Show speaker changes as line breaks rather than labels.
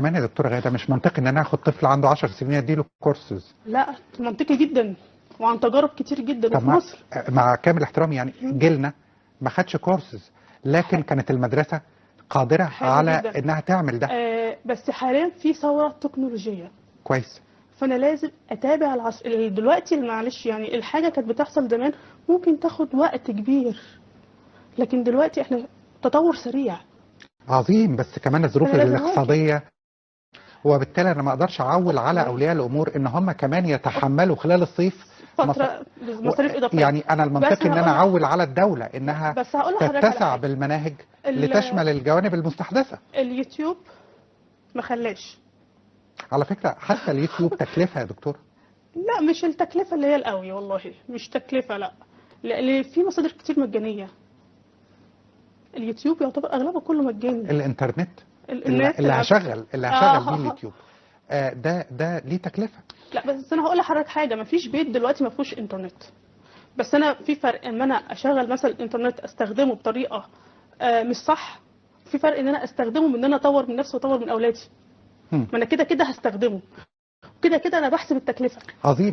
كمان يا دكتوره غاده مش منطقي ان انا اخد طفل عنده 10 سنين اديله كورسز.
لا منطقي جدا، وعن تجارب كتير جدا
طب
وفي مصر.
مع كامل احترامي يعني جيلنا ما خدش كورسز، لكن كانت المدرسه قادره
حلو
على
جدا.
انها تعمل ده.
بس حاليا في ثوره تكنولوجيه،
كويس.
فانا لازم اتابع العصر. دلوقتي معلش يعني الحاجه كانت بتحصل زمان ممكن تاخد وقت كبير، لكن دلوقتي احنا تطور سريع،
عظيم، بس كمان الظروف
فانا لازم اواكب.
الاقتصاديه، وبالتالي انا ما اقدرش اعول على اولياء الامور ان هم كمان يتحملوا خلال الصيف
فتره مصاريف اضافيه.
يعني انا
بس
المنطقي ان انا
هقول
اعول على الدوله انها
بس هقول لحضرتك على
تتسع
حاجه.
بالمناهج
ال-
لتشمل الجوانب المستحدثه.
اليوتيوب ما خلاش.
على فكره حتى اليوتيوب تكلفه يا دكتور.
لا مش التكلفه اللي هي القوي، والله مش تكلفه، لا، لان في مصادر كتير مجانيه. اليوتيوب يعتبر اغلبه كله مجاني.
الانترنت
النت
اللي
نفسه.
هشغل بيه اليوتيوب، ده ليه تكلفه.
لا بس انا هقول لحضرتك حاجه، ما فيش بيت دلوقتي ما فيهوش انترنت. بس انا في فرق ان انا اشغل مثلا الانترنت استخدمه بطريقه مش صح. في فرق ان انا استخدمه من ان انا اطور من نفسي واطور من اولادي.
هم.
ما انا كده كده هستخدمه، كده كده انا بحسب التكلفه.
عظيم.